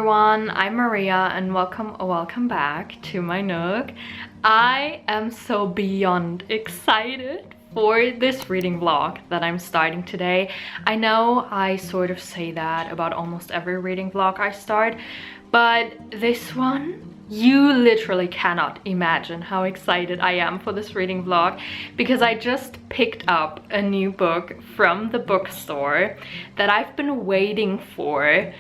everyone, I'm Maria and welcome back to my Nook. I am so beyond excited for this reading vlog that I'm starting today. I know I sort of say that about almost every reading vlog I start, but this one, you literally cannot imagine how excited I am for this reading vlog because I just picked up a new book from the bookstore that I've been waiting for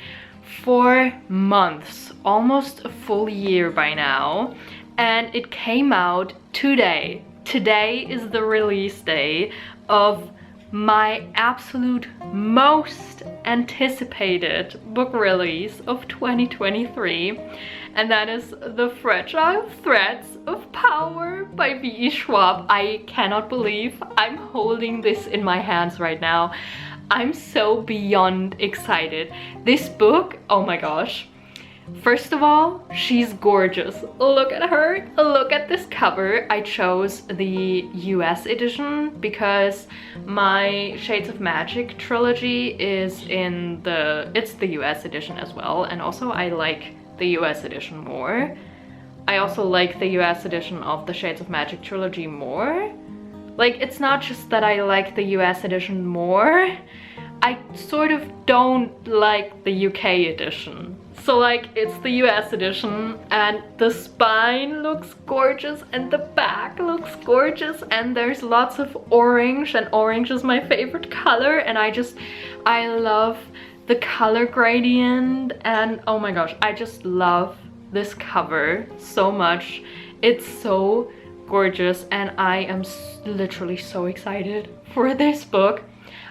months, almost a full year by now, and it came out today. Today is the release day of my absolute most anticipated book release of 2023, and that is The Fragile Threads of Power by Byyee Schwab. I cannot believe I'm holding this in my hands right now. I'm so beyond excited. This book, oh my gosh. First of all, she's gorgeous. Look at her, look at this cover. I chose the US edition because my Shades of Magic trilogy is it's the US edition as well, and also I like the US edition more. I also like the US edition of the Shades of Magic trilogy more. Like, it's not just that I like the US edition more, I sort of don't like the UK edition. So like, it's the US edition and the spine looks gorgeous and the back looks gorgeous and there's lots of orange, and orange is my favorite color, and I love the color gradient, and oh my gosh, I just love this cover so much. It's so gorgeous and I am literally so excited for this book.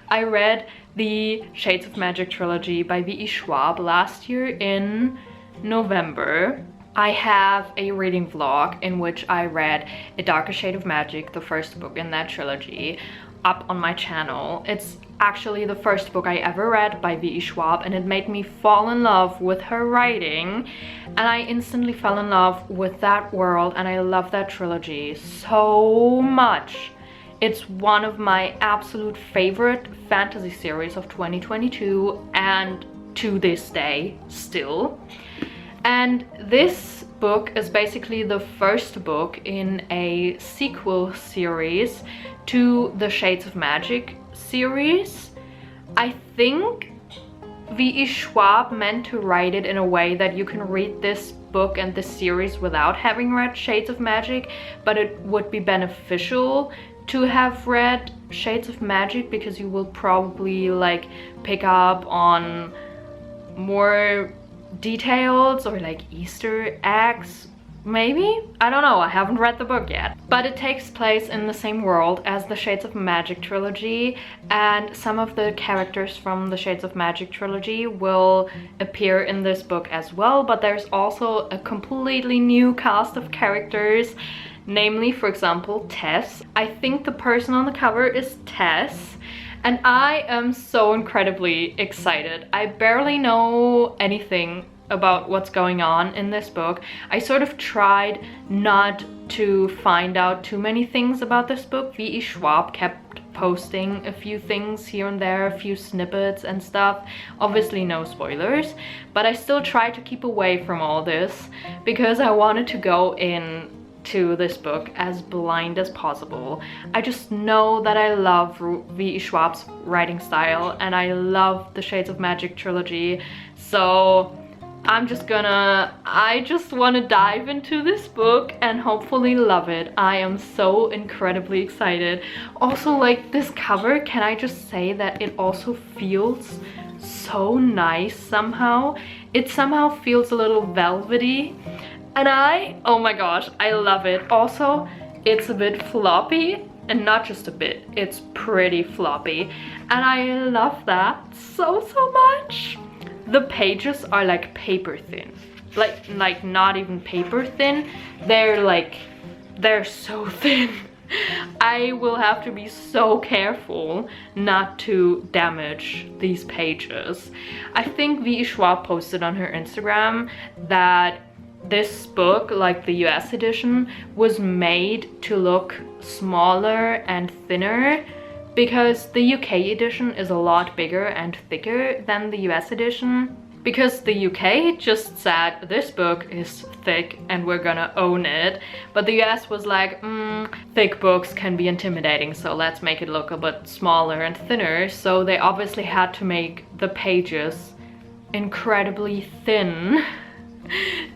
I read the Shades of Magic trilogy by Byyee Schwab last year in November. I have a reading vlog in which I read A Darker Shade of Magic, the first book in that trilogy, up on my channel. It's actually the first book I ever read by Byyee Schwab, and it made me fall in love with her writing, and I instantly fell in love with that world, and I love that trilogy so much. It's one of my absolute favorite fantasy series of 2022 and to this day still. And this book is basically the first book in a sequel series to the Shades of Magic series. I think Byyee Schwab meant to write it in a way that you can read this book and this series without having read Shades of Magic, but it would be beneficial to have read Shades of Magic because you will probably like pick up on more details or like Easter eggs, maybe? I don't know, I haven't read the book yet. But it takes place in the same world as the Shades of Magic trilogy, and some of the characters from the Shades of Magic trilogy will appear in this book as well, but there's also a completely new cast of characters. Namely, for example, Tess. I think the person on the cover is Tess, and I am so incredibly excited. I barely know anything about what's going on in this book. I sort of tried not to find out too many things about this book. Byyee Schwab kept posting a few things here and there, a few snippets and stuff. Obviously no spoilers, but I still tried to keep away from all this because I wanted to go in to this book as blind as possible. I just know that I love Byyee Schwab's writing style and I love the Shades of Magic trilogy, so I just want to dive into this book and hopefully love it. I am so incredibly excited. Also, like, this cover, can I just say that it also feels so nice somehow. It somehow feels a little velvety. And oh my gosh, I love it. Also, it's a bit floppy, and not just a bit, it's pretty floppy. And I love that so much. The pages are like paper thin. Like not even paper thin. They're so thin. I will have to be so careful not to damage these pages. I think Byyee Schwab posted on her Instagram that this book, like the US edition, was made to look smaller and thinner because the UK edition is a lot bigger and thicker than the US edition. because the UK just said this book is thick and we're gonna own it, but the US was like, thick books can be intimidating, so let's make it look a bit smaller and thinner. So they obviously had to make the pages incredibly thin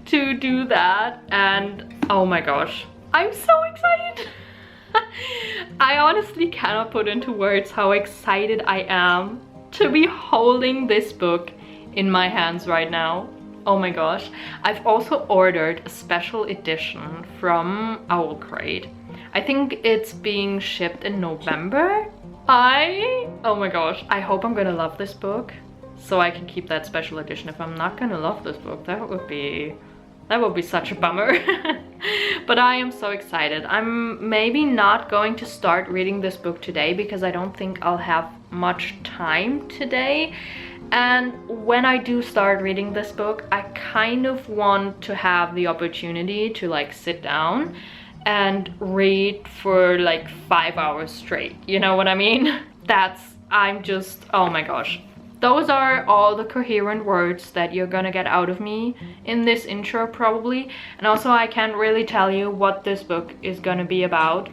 to do that, and oh my gosh, I'm so excited. I honestly cannot put into words how excited I am to be holding this book in my hands right now. Oh my gosh. I've also ordered a special edition from Owl Crate. I think it's being shipped in November. Oh my gosh, I hope I'm gonna love this book so I can keep that special edition. If I'm not gonna love this book, that would be such a bummer. But I am so excited. I'm maybe not going to start reading this book today because I don't think I'll have much time today. And when I do start reading this book, I kind of want to have the opportunity to like sit down and read for like 5 hours straight. You know what I mean? Oh my gosh. Those are all the coherent words that you're gonna get out of me in this intro probably. And also I can't really tell you what this book is gonna be about.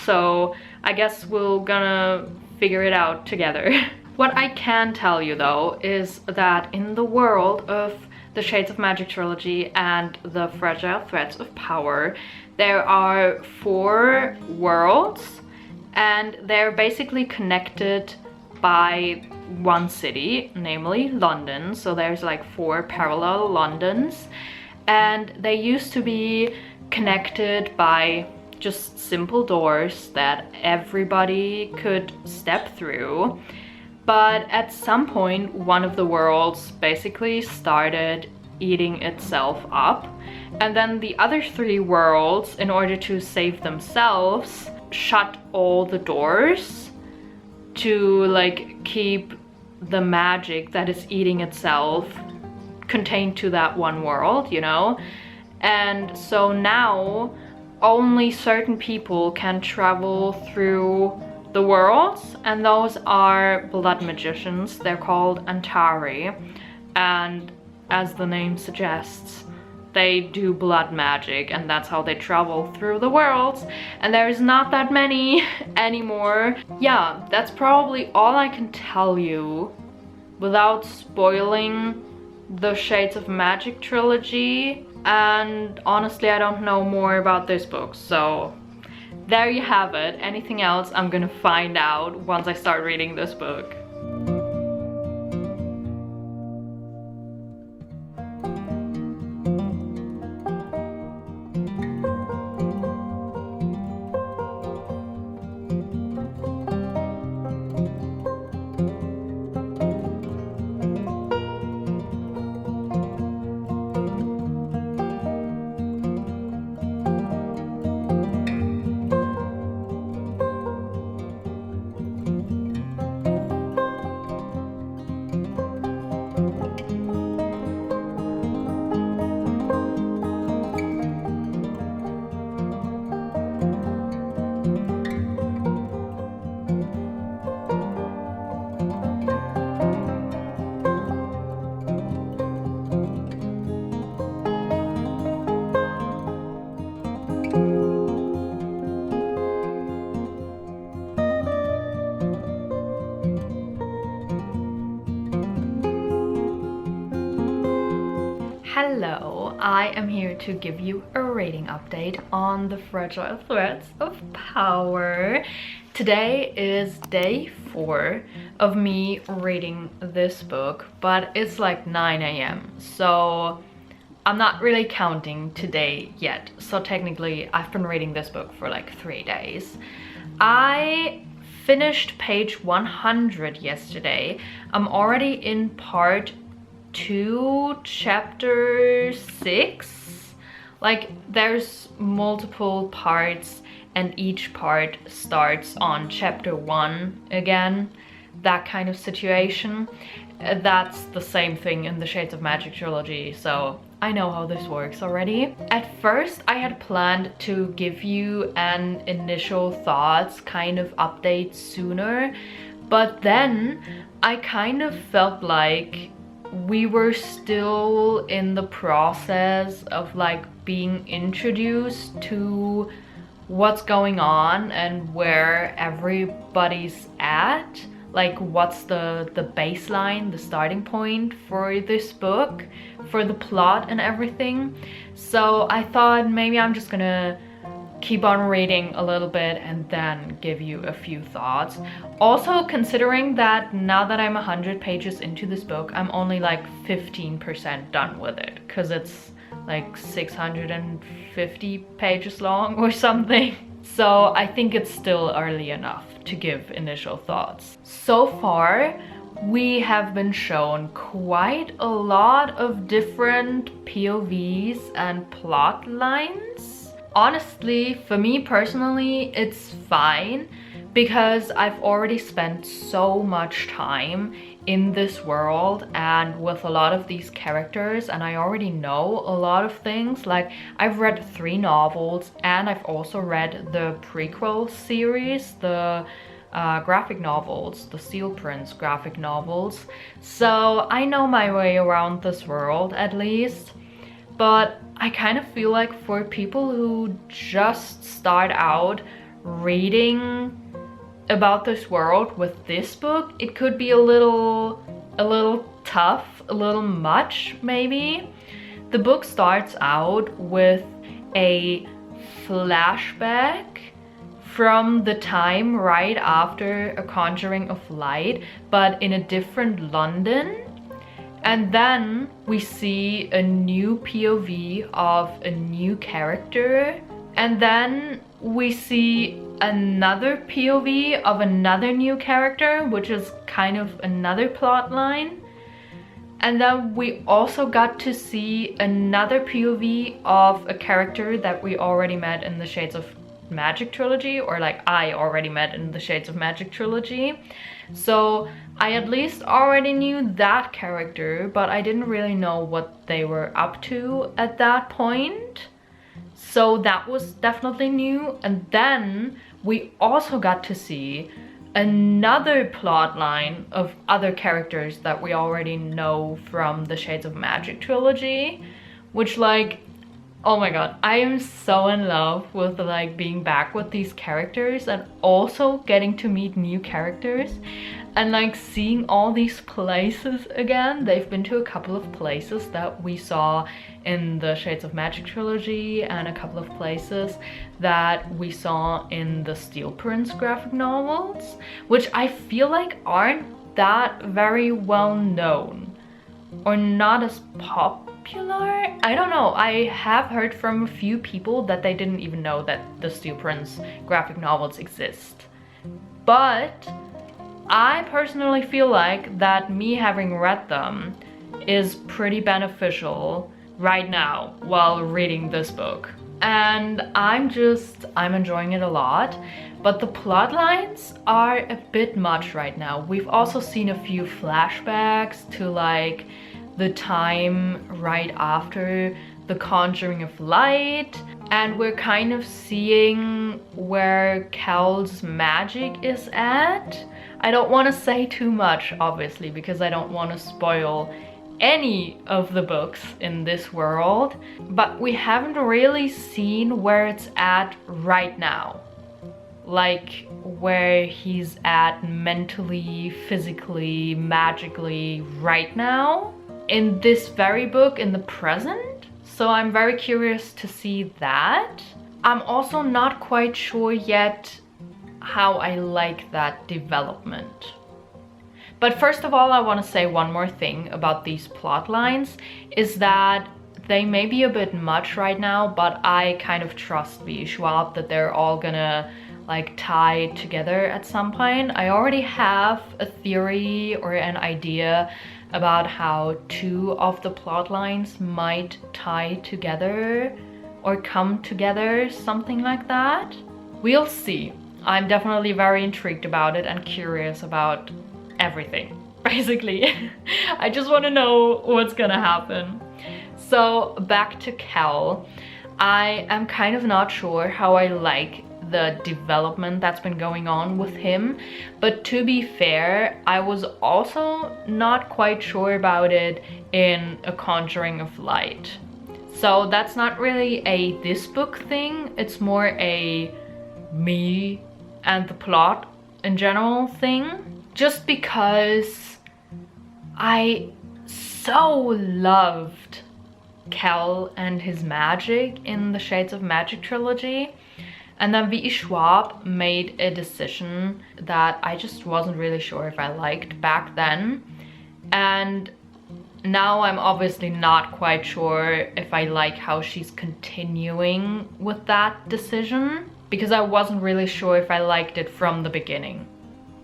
So I guess we're gonna figure it out together. What I can tell you though is that in the world of the Shades of Magic trilogy and the Fragile Threads of Power, there are 4 worlds and they're basically connected by one city, namely London. So there's like 4 parallel Londons, and they used to be connected by just simple doors that everybody could step through. But at some point, one of the worlds basically started eating itself up, and then the other 3 worlds, in order to save themselves, shut all the doors to like keep the magic that is eating itself contained to that one world, you know? And so now only certain people can travel through the worlds, and those are blood magicians. They're called Antari, and as the name suggests, they do blood magic, and that's how they travel through the worlds, and there's not that many anymore. Yeah, that's probably all I can tell you without spoiling the Shades of Magic trilogy, and honestly I don't know more about this book, so there you have it. Anything else I'm gonna find out once I start reading this book. Hello, I am here to give you a reading update on the Fragile Threads of Power. Today is day 4 of me reading this book, but it's like 9 AM, so I'm not really counting today yet. So technically I've been reading this book for like 3 days. I finished page 100 yesterday. I'm already in part 2, chapter 6. Like there's multiple parts and each part starts on chapter 1 again, that kind of situation. That's the same thing in the Shades of Magic trilogy, so I know how this works already. At first I had planned to give you an initial thoughts kind of update sooner, but then I kind of felt like we were still in the process of like being introduced to what's going on and where everybody's at, like what's the baseline, the starting point for this book, for the plot and everything. So I thought maybe I'm just gonna keep on reading a little bit and then give you a few thoughts. Also considering that now that I'm 100 pages into this book, I'm only like 15% done with it because it's like 650 pages long or something. So I think it's still early enough to give initial thoughts. So far, we have been shown quite a lot of different POVs and plot lines. Honestly, for me personally, it's fine because I've already spent so much time in this world and with a lot of these characters, and I already know a lot of things. Like, I've read 3 novels and I've also read the prequel series, the graphic novels, the Steel Prince graphic novels. So I know my way around this world at least. But I kind of feel like for people who just start out reading about this world with this book, it could be a little tough, a little much maybe. The book starts out with a flashback from the time right after A Conjuring of Light, but in a different London. And then we see a new POV of a new character. And then we see another POV of another new character, which is kind of another plot line. And then we also got to see another POV of a character that we already met in the Shades of Magic trilogy, or like I already met in the Shades of Magic trilogy. So I at least already knew that character, but I didn't really know what they were up to at that point. So that was definitely new. And then we also got to see another plot line of other characters that we already know from the Shades of Magic trilogy, which, like, oh my god, I am so in love with like being back with these characters and also getting to meet new characters and like seeing all these places again. They've been to a couple of places that we saw in the Shades of Magic trilogy and a couple of places that we saw in the Steel Prince graphic novels, which I feel like aren't that very well known or not as popular. I don't know. I have heard from a few people that they didn't even know that the Steel Prince graphic novels exist. But I personally feel like that me having read them is pretty beneficial right now while reading this book. And I'm enjoying it a lot. But the plot lines are a bit much right now. We've also seen a few flashbacks to like the time right after The Conjuring of Light, and we're kind of seeing where Cal's magic is at. I don't want to say too much, obviously, because I don't want to spoil any of the books in this world, but we haven't really seen where it's at right now. Like where he's at mentally, physically, magically right now in this very book in the present. So I'm very curious to see that. I'm also not quite sure yet how I like that development. But first of all, I want to say one more thing about these plot lines, is that they may be a bit much right now, but I kind of trust Byyee Schwab that they're all gonna like tie together at some point. I already have a theory or an idea about how 2 of the plot lines might tie together or come together, something like that. We'll see. I'm definitely very intrigued about it and curious about everything, basically. I just want to know what's gonna happen. So back to Cal. I am kind of not sure how I like the development that's been going on with him. But to be fair, I was also not quite sure about it in A Conjuring of Light. So that's not really a this book thing, it's more a me and the plot in general thing. Just because I so loved Kel and his magic in the Shades of Magic trilogy. And then V.E. Schwab made a decision that I just wasn't really sure if I liked back then. And now I'm obviously not quite sure if I like how she's continuing with that decision, because I wasn't really sure if I liked it from the beginning.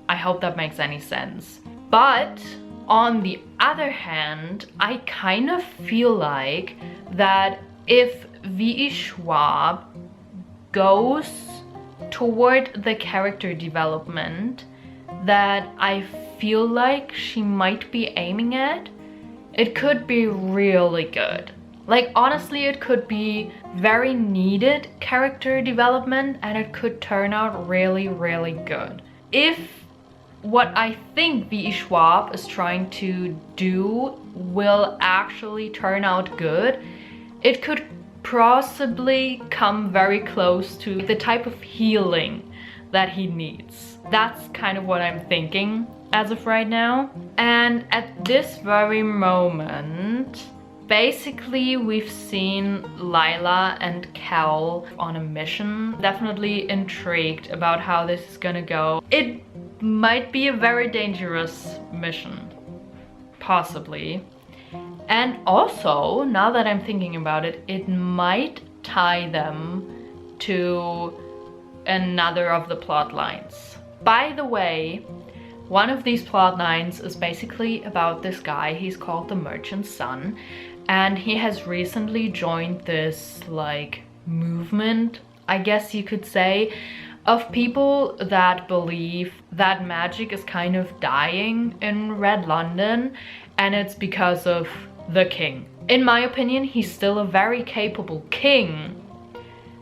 I hope that makes any sense. But on the other hand, I kind of feel like that if V.E. Schwab goes toward the character development that I feel like she might be aiming at, it could be really good. Like, honestly, it could be very needed character development and it could turn out really, really good. If what I think V.E. Schwab is trying to do will actually turn out good, it could possibly come very close to the type of healing that he needs. That's kind of what I'm thinking as of right now. And at this very moment, basically we've seen Lila and Kel on a mission. Definitely intrigued about how this is gonna go. It might be a very dangerous mission, possibly. And also, now that I'm thinking about it, it might tie them to another of the plot lines. By the way, one of these plot lines is basically about this guy. He's called the Merchant's Son, and he has recently joined this like movement, I guess you could say, of people that believe that magic is kind of dying in Red London, and it's because of the king. In my opinion, he's still a very capable king,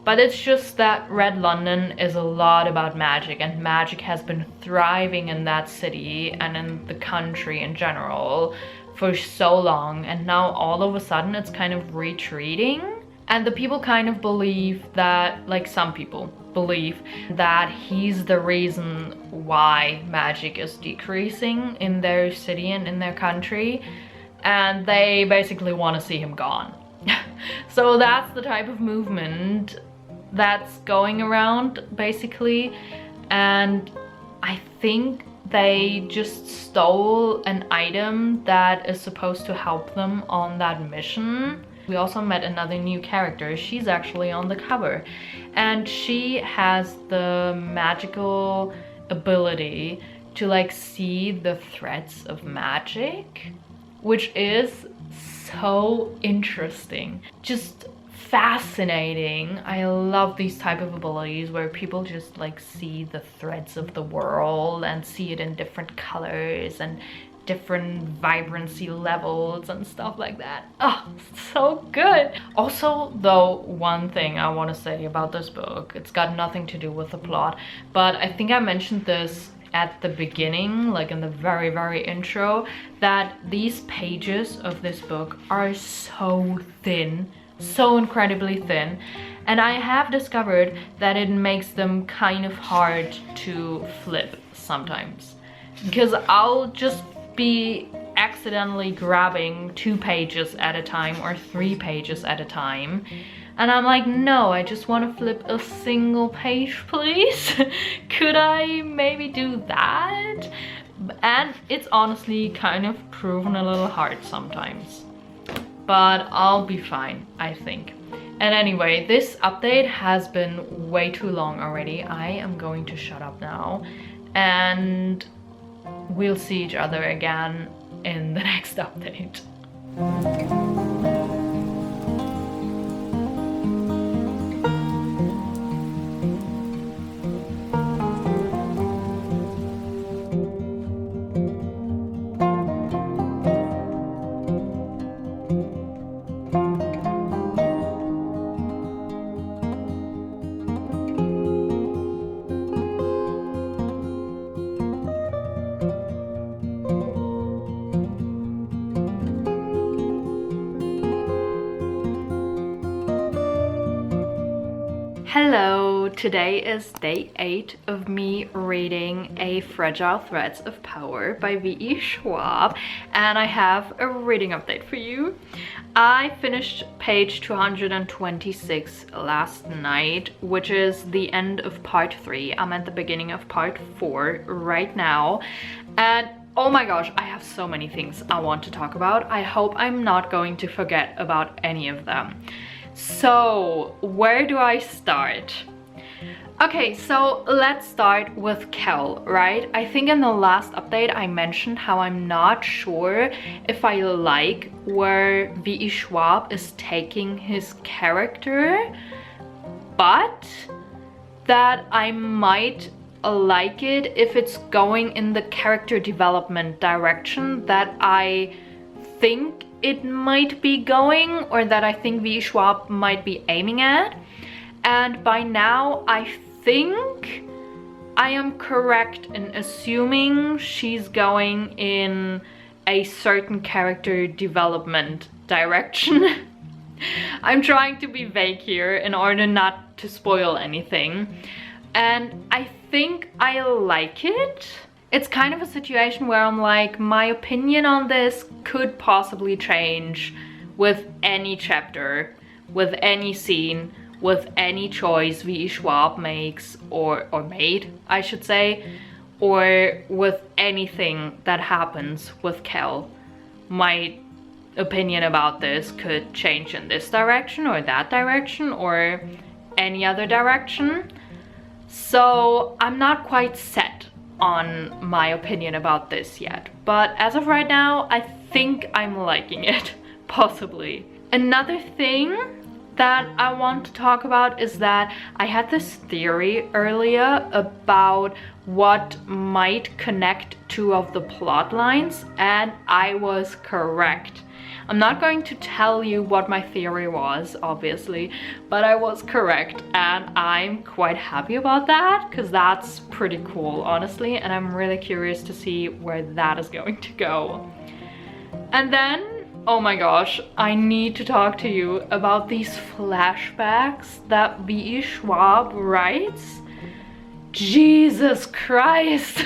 but it's just that Red London is a lot about magic, and magic has been thriving in that city and in the country in general for so long, and now all of a sudden it's kind of retreating. And the people kind of believe that, like some people believe that he's the reason why magic is decreasing in their city and in their country, and they basically want to see him gone. So that's the type of movement that's going around basically, and I think they just stole an item that is supposed to help them on that mission. We also met another new character. She's actually on the cover, and she has the magical ability to like see the threads of magic, which is so interesting, just fascinating. I love these type of abilities where people just like see the threads of the world and see it in different colors and different vibrancy levels and stuff like that. Oh, so good. Also, though, one thing I want to say about this book, it's got nothing to do with the plot, but I think I mentioned this at the beginning, like in the very intro, that these pages of this book are so thin, so incredibly thin, and I have discovered that it makes them kind of hard to flip sometimes, because I'll just be accidentally grabbing 2 pages at a time or 3 pages at a time, and I'm like, no, I just want to flip a single page, please. Could I maybe do that? And it's honestly kind of proven a little hard sometimes, but I'll be fine, I think. And anyway, this update has been way too long already. I am going to shut up now, and we'll see each other again in the next update. Hello, today is day 8 of me reading A Fragile Threads of Power by V.E. Schwab, and I have a reading update for you. I finished page 226 last night, which is the end of part 3. I'm at the beginning of part 4 right now, and oh my gosh, I have so many things I want to talk about. I hope I'm not going to forget about any of them. So, where do I start? Okay, so let's start with Kel, right? I think in the last update I mentioned how I'm not sure if I like where V.E. Schwab is taking his character, but that I might like it if it's going in the character development direction that I think it might be going, or that I think V.E. Schwab might be aiming at. And by now I think I am correct in assuming she's going in a certain character development direction. I'm trying to be vague here in order not to spoil anything, and I think I like it. It's kind of a situation where I'm like, my opinion on this could possibly change with any chapter, with any scene, with any choice V.E. Schwab makes, or made, I should say, or with anything that happens with Kel. My opinion about this could change in this direction or that direction or any other direction. So I'm not quite set on my opinion about this yet, but as of right now I think I'm liking it, possibly. Another thing that I want to talk about is that I had this theory earlier about what might connect two of the plot lines, and I was correct. I'm not going to tell you what my theory was, obviously, but I was correct, and I'm quite happy about that because that's pretty cool, honestly, and I'm really curious to see where that is going to go. And then, oh my gosh, I need to talk to you about these flashbacks that V.E. Schwab writes. Jesus Christ!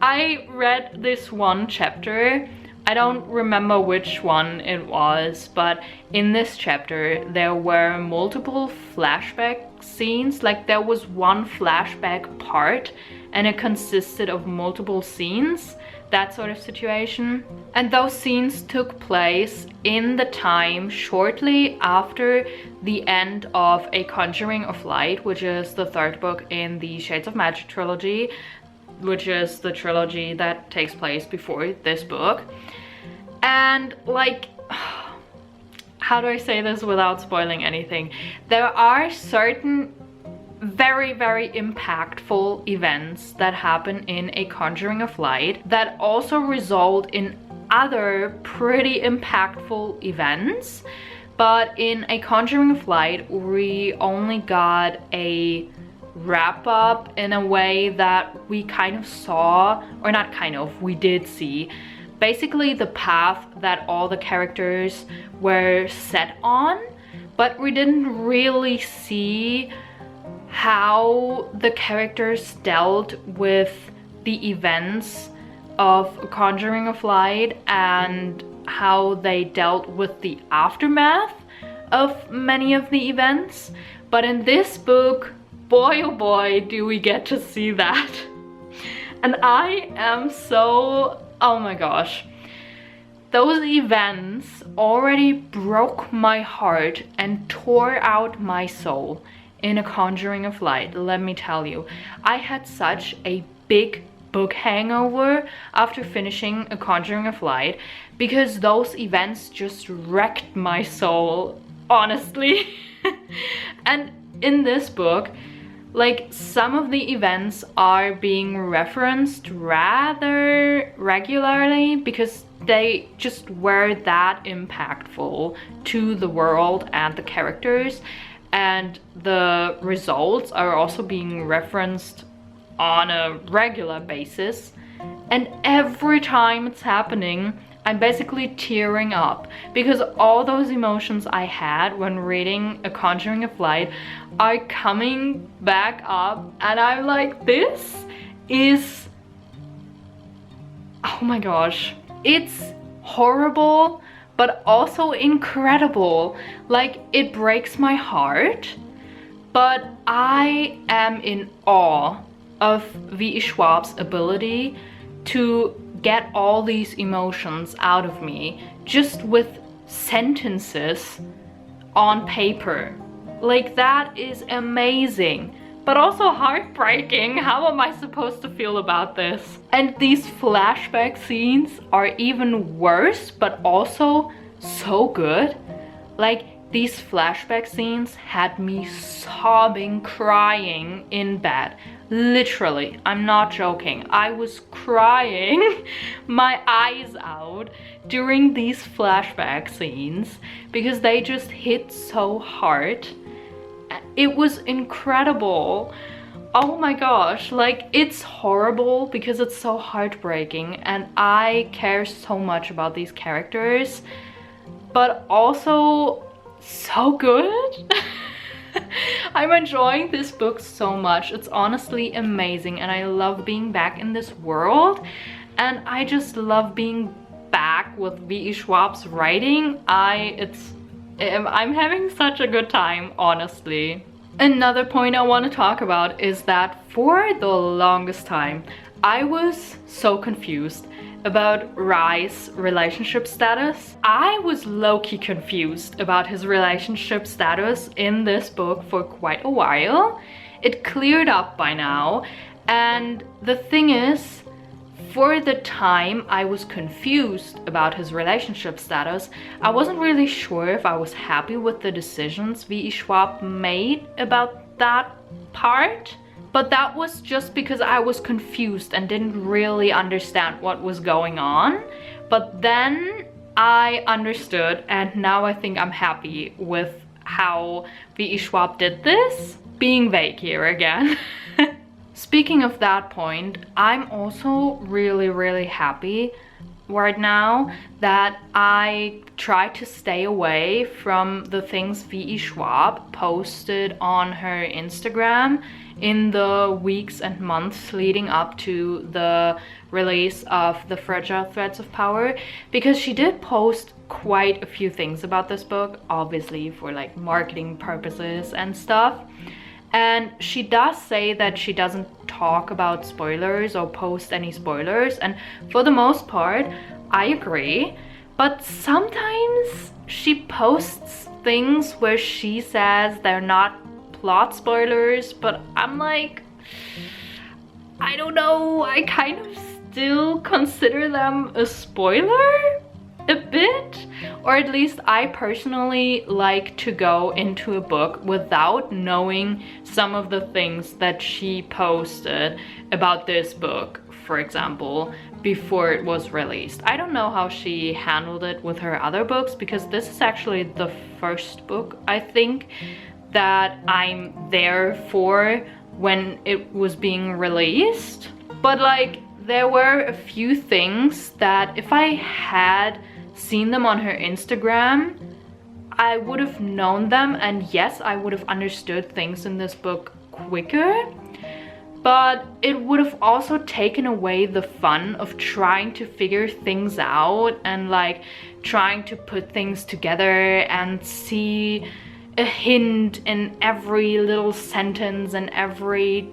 I read this one chapter. I don't remember which one it was, but in this chapter there were multiple flashback scenes. Like, there was one flashback part and it consisted of multiple scenes, that sort of situation. And those scenes took place in the time shortly after the end of A Conjuring of Light, which is the third book in the Shades of Magic trilogy, which is the trilogy that takes place before this book. And like, how do I say this without spoiling anything? There are certain very, very impactful events that happen in A Conjuring of Light that also result in other pretty impactful events. But in A Conjuring of Light, we only got a wrap up in a way that we kind of saw, or not kind of, we did see, basically the path that all the characters were set on, but we didn't really see how the characters dealt with the events of Conjuring of Light and how they dealt with the aftermath of many of the events. But in this book, boy oh boy, do we get to see that. And I am so, oh my gosh. Those events already broke my heart and tore out my soul in A Conjuring of Light, let me tell you. I had such a big book hangover after finishing A Conjuring of Light because those events just wrecked my soul, honestly. And in this book, like, some of the events are being referenced rather regularly because they just were that impactful to the world and the characters, and the results are also being referenced on a regular basis. And every time it's happening, I'm basically tearing up because all those emotions I had when reading A Conjuring of Light are coming back up, and I'm like, this is, oh my gosh, it's horrible but also incredible. Like, it breaks my heart, but I am in awe of V.E. Schwab's ability to get all these emotions out of me just with sentences on paper. Like, that is amazing, but also heartbreaking. How am I supposed to feel about this? And these flashback scenes are even worse, but also so good. Like, these flashback scenes had me sobbing, crying in bed. Literally, I'm not joking. I was crying my eyes out during these flashback scenes because they just hit so hard. It was incredible. Oh my gosh, like, it's horrible because it's so heartbreaking and I care so much about these characters, but also so good. I'm enjoying this book so much. It's honestly amazing and I love being back in this world, and I just love being back with V.E. Schwab's writing. I'm having such a good time, honestly. Another point I want to talk about is that for the longest time I was so confused about Rai's relationship status. I was low-key confused about his relationship status in this book for quite a while. It cleared up by now, and the thing is, for the time I was confused about his relationship status, I wasn't really sure if I was happy with the decisions V.E. Schwab made about that part. But that was just because I was confused and didn't really understand what was going on. But then I understood, and now I think I'm happy with how V.E. Schwab did this. Being vague here again. Speaking of that point, I'm also really happy right now that I try to stay away from the things V.E. Schwab posted on her Instagram in the weeks and months leading up to the release of The Fragile Threads of Power, because she did post quite a few things about this book, obviously for like marketing purposes and stuff. And she does say that she doesn't talk about spoilers or post any spoilers, and for the most part I agree, but sometimes she posts things where she says they're not plot spoilers, but I'm like, I don't know, I kind of still consider them a spoiler a bit, or at least I personally like to go into a book without knowing some of the things that she posted about this book, for example, before it was released. I don't know how she handled it with her other books, because this is actually the first book, I think, that I'm there for when it was being released. But like, there were a few things that if I had seen them on her Instagram, I would have known them, and yes, I would have understood things in this book quicker, but it would have also taken away the fun of trying to figure things out and like trying to put things together and see a hint in every little sentence and every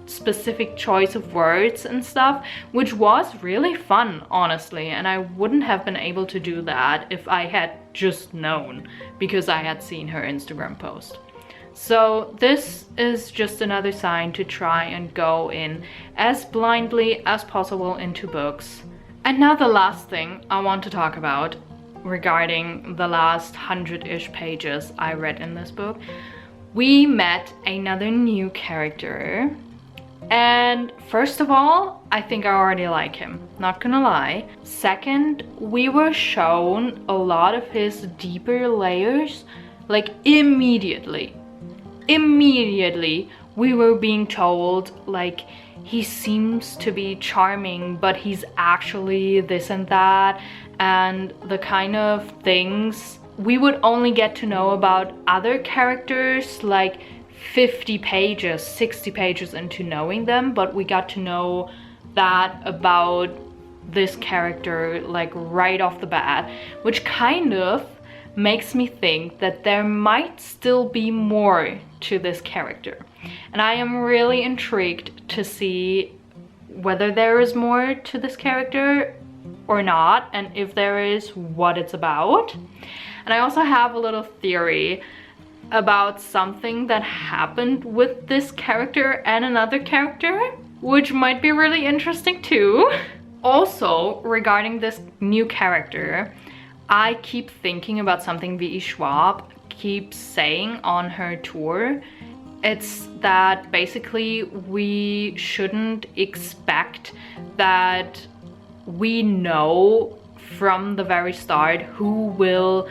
specific choice of words and stuff, which was really fun, honestly, and I wouldn't have been able to do that if I had just known, because I had seen her Instagram post. So this is just another sign to try and go in as blindly as possible into books. And now the last thing I want to talk about regarding the last 100-ish pages I read in this book. We met another new character, and first of all, I think I already like him, not gonna lie. Second, we were shown a lot of his deeper layers, like immediately we were being told like he seems to be charming, but he's actually this and that, and the kind of things we would only get to know about other characters like 50 pages, 60 pages into knowing them, but we got to know that about this character like right off the bat, which kind of makes me think that there might still be more to this character. And I am really intrigued to see whether there is more to this character or not, and if there is, what it's about. And I also have a little theory about something that happened with this character and another character, which might be really interesting too. Also, regarding this new character, I keep thinking about something V.E. Schwab keeps saying on her tour. It's that basically we shouldn't expect that we know from the very start who will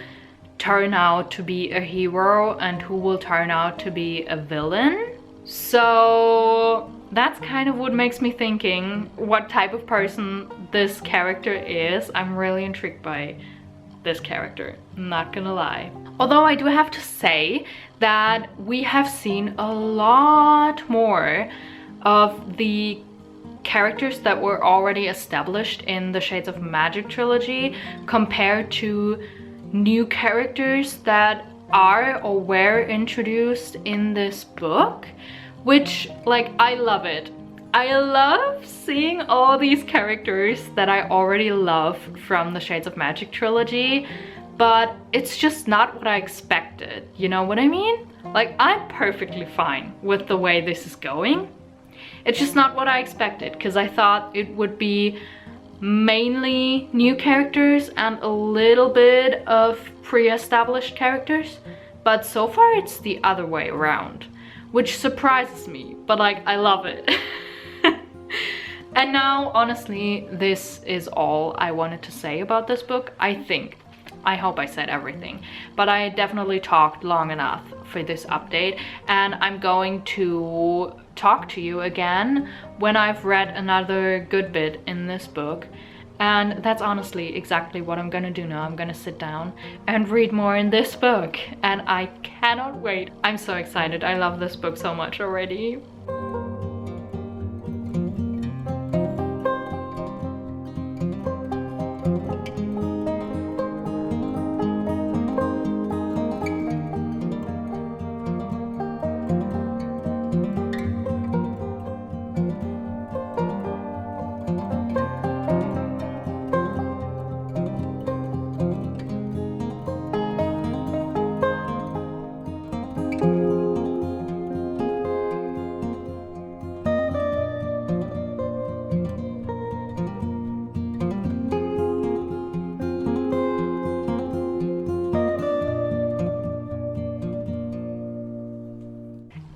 turn out to be a hero and who will turn out to be a villain. So that's kind of what makes me thinking what type of person this character is. I'm really intrigued by this character, not gonna lie. Although I do have to say that we have seen a lot more of the characters that were already established in the Shades of Magic trilogy compared to new characters that are or were introduced in this book, which, like, I love it. I love seeing all these characters that I already love from the Shades of Magic trilogy, but it's just not what I expected, you know what I mean? Like, I'm perfectly fine with the way this is going. It's just not what I expected, because I thought it would be mainly new characters and a little bit of pre-established characters, but so far it's the other way around, which surprises me, but like, I love it. And now, honestly, this is all I wanted to say about this book, I think. I hope I said everything, but I definitely talked long enough for this update, and I'm going to talk to you again when I've read another good bit in this book. And that's honestly exactly what I'm gonna do now. I'm gonna sit down and read more in this book, and I cannot wait. I'm so excited. I love this book so much already.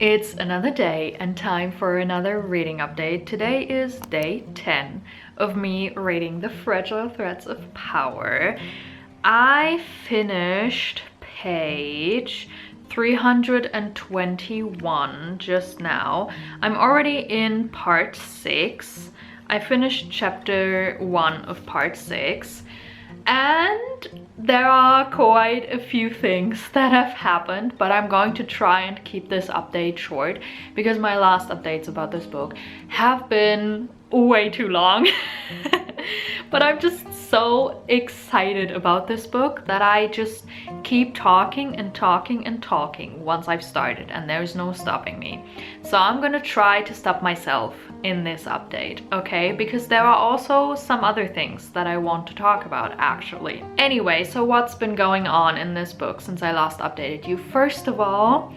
It's another day and time for another reading update. Today is day 10 of me reading The Fragile Threads of Power. I finished page 321 just now. I'm already in part 6. I finished chapter 1 of part 6. And there are quite a few things that have happened, but I'm going to try and keep this update short because my last updates about this book have been way too long. But I'm just so excited about this book that I just keep talking and talking and talking once I've started, and there's no stopping me. So I'm gonna try to stop myself in this update, okay? Because there are also some other things that I want to talk about actually. Anyway, so what's been going on in this book since I last updated you? First of all,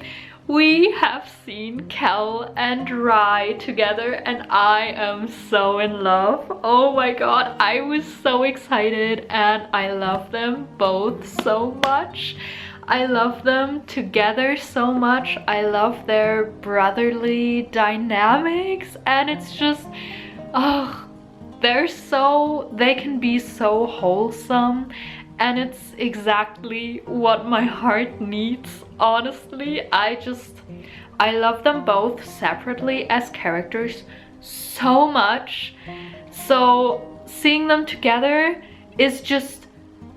we have seen Kel and Rai together, and I am so in love. Oh my god, I was so excited, and I love them both so much. I love them together so much. I love their brotherly dynamics, and it's just, oh, they can be so wholesome, and it's exactly what my heart needs. Honestly, I love them both separately as characters so much. So seeing them together is just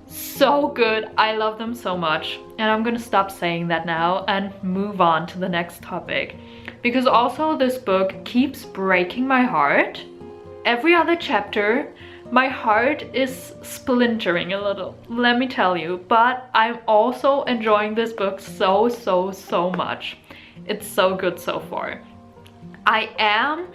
so good. I love them so much. And I'm gonna stop saying that now and move on to the next topic. Because also this book keeps breaking my heart. Every other chapter, my heart is splintering a little, let me tell you. But I'm also enjoying this book so much. It's so good so far. I am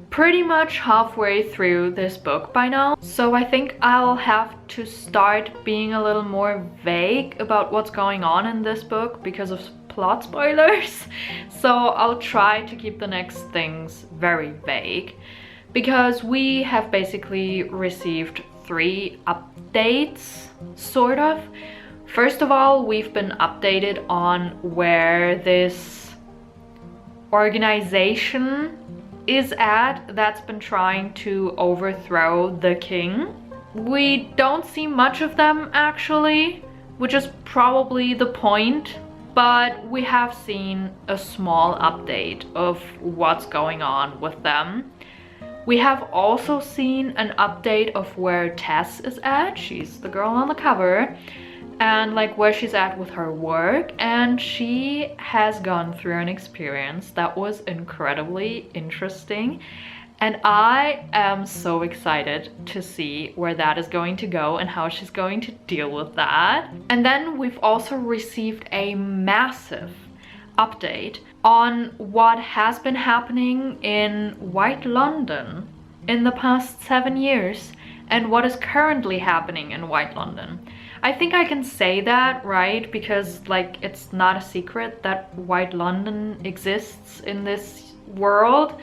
pretty much halfway through this book by now, so I think I'll have to start being a little more vague about what's going on in this book because of plot spoilers. So I'll try to keep the next things very vague, because we have basically received 3 updates, sort of. First of all, we've been updated on where this organization is at that's been trying to overthrow the king. We don't see much of them actually, which is probably the point, but we have seen a small update of what's going on with them. We have also seen an update of where Tess is at. She's the girl on the cover, and like where she's at with her work, and she has gone through an experience that was incredibly interesting, and I am so excited to see where that is going to go and how she's going to deal with that. And then we've also received a massive update on what has been happening in White London in the past 7 years and what is currently happening in White London. I think I can say that, right? Because like it's not a secret that White London exists in this world,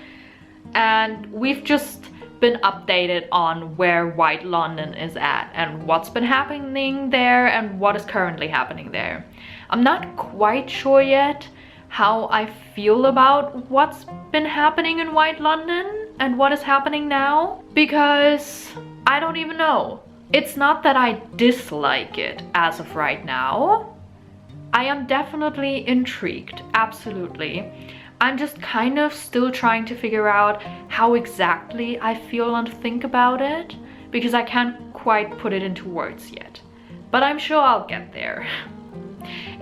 and we've just been updated on where White London is at and what's been happening there and what is currently happening there. I'm not quite sure yet how I feel about what's been happening in White London and what is happening now, because I don't even know. It's not that I dislike it as of right now. I am definitely intrigued, absolutely. I'm just kind of still trying to figure out how exactly I feel and think about it, because I can't quite put it into words yet. But I'm sure I'll get there.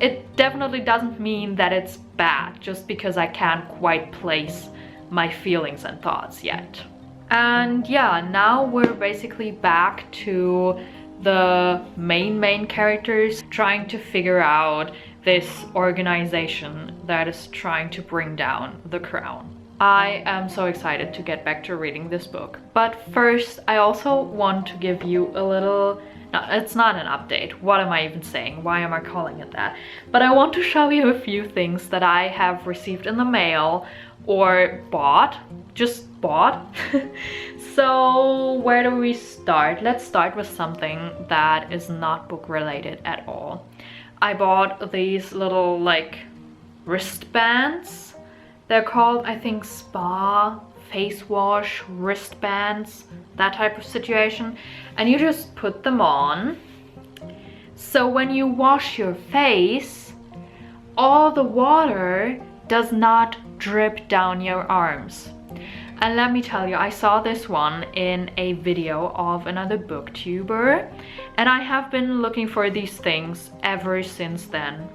It definitely doesn't mean that it's bad just because I can't quite place my feelings and thoughts yet. And yeah, now we're basically back to the main characters trying to figure out this organization that is trying to bring down the crown. I am so excited to get back to reading this book. But first, I also want to give you a little... No, it's not an update. What am I even saying? Why am I calling it that? But I want to show you a few things that I have received in the mail or bought. Just bought. So where do we start? Let's start with something that is not book related at all. I bought these little like wristbands. They're called, I think, spa face wash wristbands, that type of situation, and you just put them on. So when you wash your face, all the water does not drip down your arms. And let me tell you, I saw this one in a video of another booktuber, and I have been looking for these things ever since then.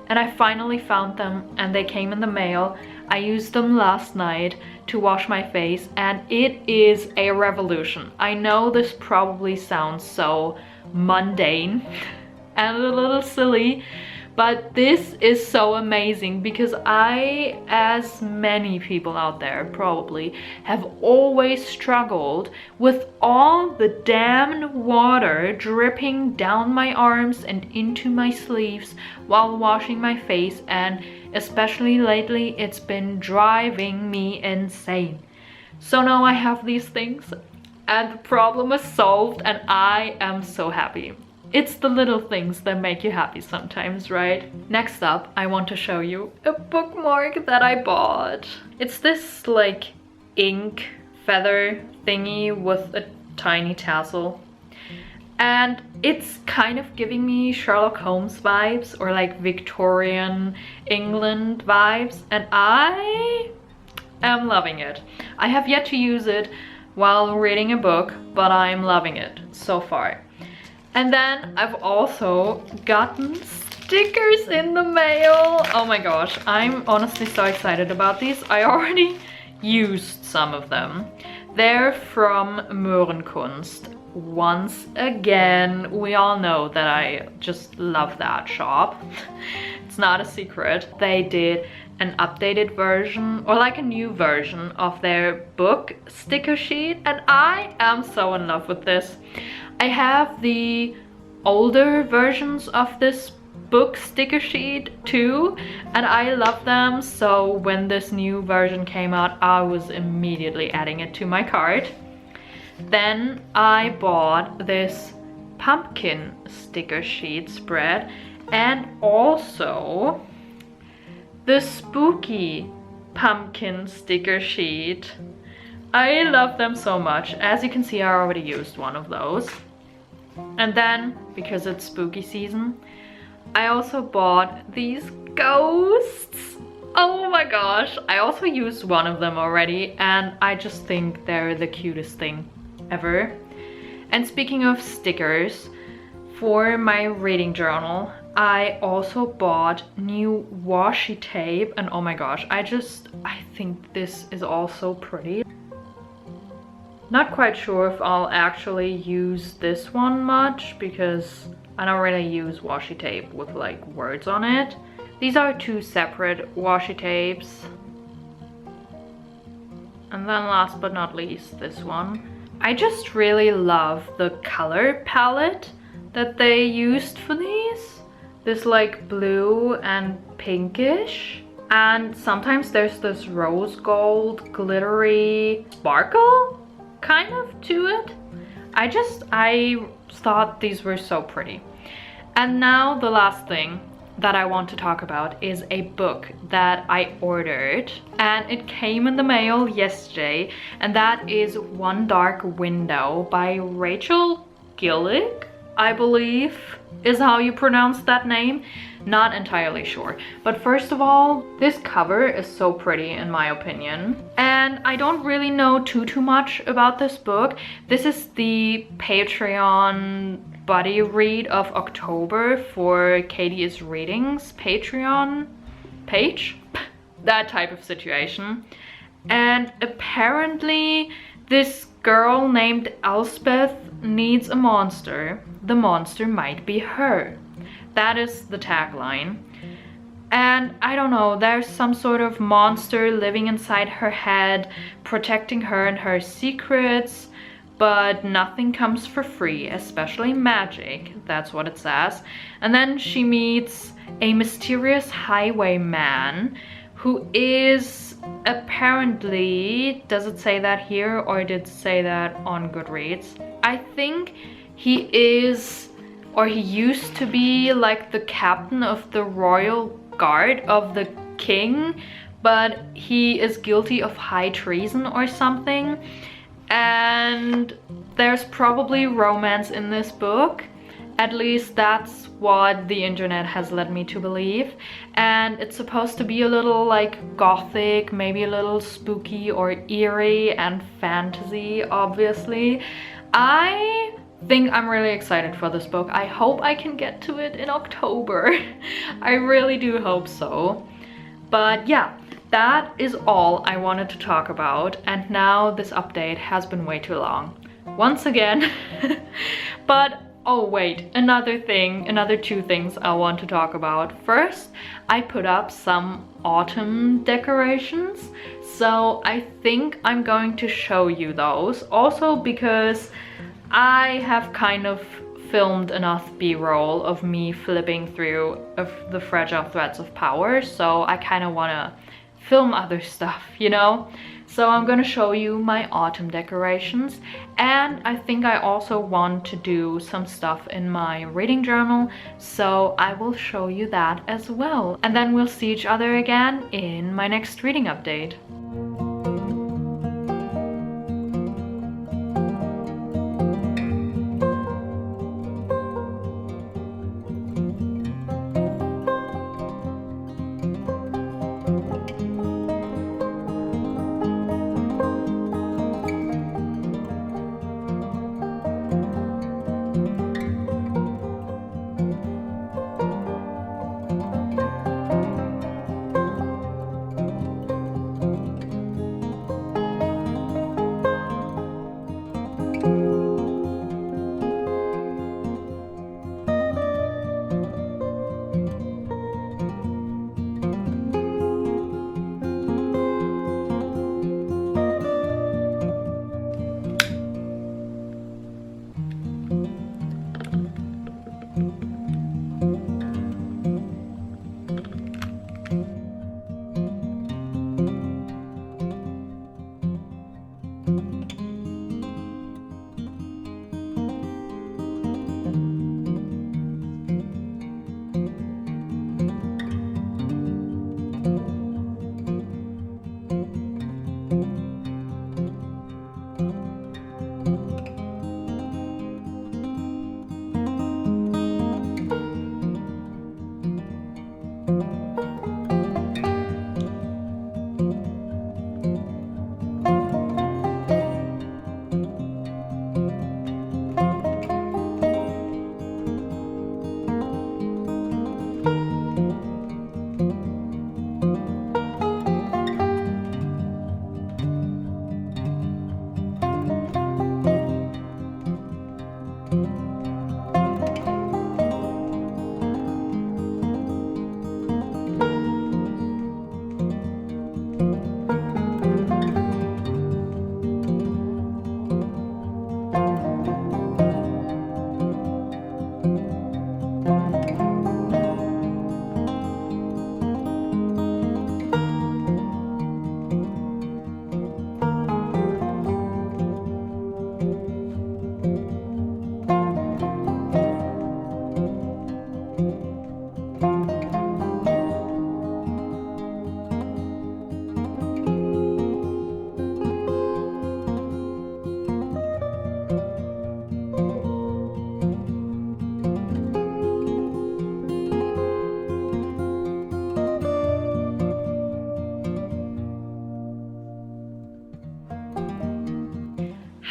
And I finally found them, and they came in the mail. I used them last night to wash my face, and it is a revolution. I know this probably sounds so mundane and a little silly, but this is so amazing because I, as many people out there probably, have always struggled with all the damned water dripping down my arms and into my sleeves while washing my face, and especially lately it's been driving me insane. So now I have these things and the problem is solved, and I am so happy. It's the little things that make you happy sometimes, right? Next up, I want to show you a bookmark that I bought. It's this like ink feather thingy with a tiny tassel. And it's kind of giving me Sherlock Holmes vibes or like Victorian England vibes. And I am loving it. I have yet to use it while reading a book, but I'm loving it so far. And then I've also gotten stickers in the mail. Oh my gosh, I'm honestly so excited about these. I already used some of them. They're from Möhrenkunst. Once again, we all know that I just love that shop. It's not a secret. They did an updated version, or like a new version of their book sticker sheet, and I am so in love with this. I have the older versions of this book sticker sheet too, and I love them, so when this new version came out, I was immediately adding it to my cart. Then I bought this pumpkin sticker sheet spread and also the spooky pumpkin sticker sheet. I love them so much. As you can see, I already used one of those. And then, because it's spooky season, I also bought these ghosts. Oh my gosh, I also used one of them already, and I just think they're the cutest thing ever. And speaking of stickers, for my reading journal, I also bought new washi tape, and oh my gosh, I think this is all so pretty. Not quite sure if I'll actually use this one much because I don't really use washi tape with like words on it. These are two separate washi tapes. And then last but not least, this one. I just really love the color palette that they used for these. This like blue and pinkish. And sometimes there's this rose gold glittery sparkle kind of to it. I thought these were so pretty. And now the last thing that I want to talk about is a book that I ordered and it came in the mail yesterday, and that is One Dark Window by Rachel Gillick, I believe is how you pronounce that name. Not entirely sure. But first of all, this cover is so pretty in my opinion. And I don't really know too much about this book. This is the Patreon buddy read of October for Katie is Reading's Patreon page. That type of situation. And apparently this girl named Elspeth needs a monster. The monster might be her. That is the tagline. And I don't know, there's some sort of monster living inside her head, protecting her and her secrets, but nothing comes for free, especially magic. That's what it says. And then she meets a mysterious highwayman who is apparently, does it say that here or did it say that on Goodreads? I think he is, or he used to be like the captain of the royal guard of the king, but he is guilty of high treason or something. And there's probably romance in this book. At least that's what the internet has led me to believe. And it's supposed to be a little like gothic, maybe a little spooky or eerie and fantasy, obviously. I think I'm really excited for this book. I hope I can get to it in October. I really do hope so. But yeah, that is all I wanted to talk about, and now this update has been way too long once again. But oh wait, another two things I want to talk about. First, I put up some autumn decorations, so I think I'm going to show you those, also because I have kind of filmed enough B-roll of me flipping through the Fragile Threads of Power, so I kind of want to film other stuff, you know? So I'm gonna show you my autumn decorations, and I think I also want to do some stuff in my reading journal, so I will show you that as well. And then we'll see each other again in my next reading update.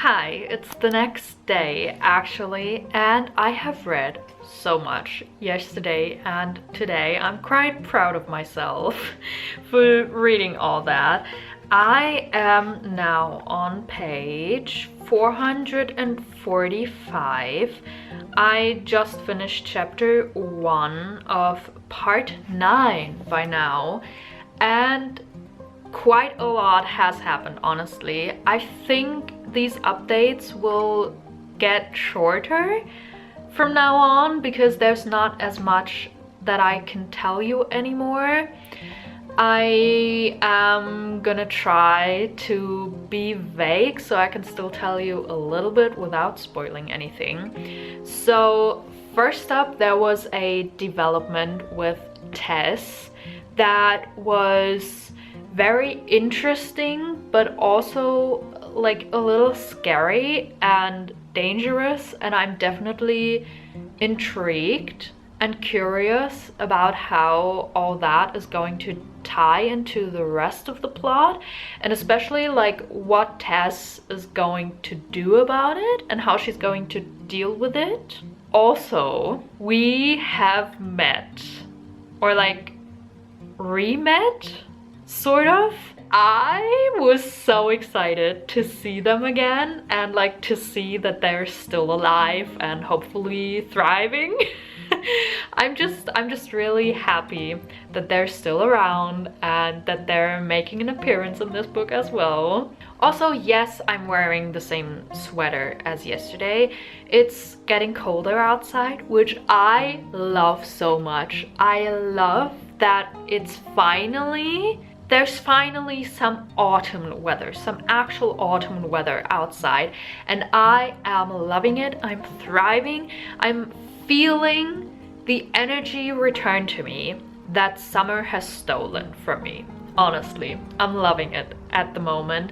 Hi, it's the next day actually, and I have read so much yesterday and today. I'm quite proud of myself for reading all that. I am now on page 445. I just finished chapter 1 of part 9 by now, and quite a lot has happened, honestly. I think these updates will get shorter from now on because there's not as much that I can tell you anymore. I am gonna try to be vague so I can still tell you a little bit without spoiling anything. So first up, there was a development with Tess that was very interesting, but also like a little scary and dangerous, and I'm definitely intrigued and curious about how all that is going to tie into the rest of the plot, and especially like what Tess is going to do about it and how she's going to deal with it. Also, we have met, or like re-met, sort of. I was so excited to see them again and like to see that they're still alive and hopefully thriving. I'm just really happy that they're still around and that they're making an appearance in this book as well. Also, yes, I'm wearing the same sweater as yesterday. It's getting colder outside, which I love so much. I love that there's finally some autumn weather, some actual autumn weather outside, and I am loving it. I'm thriving. I'm feeling the energy return to me that summer has stolen from me. Honestly, I'm loving it at the moment.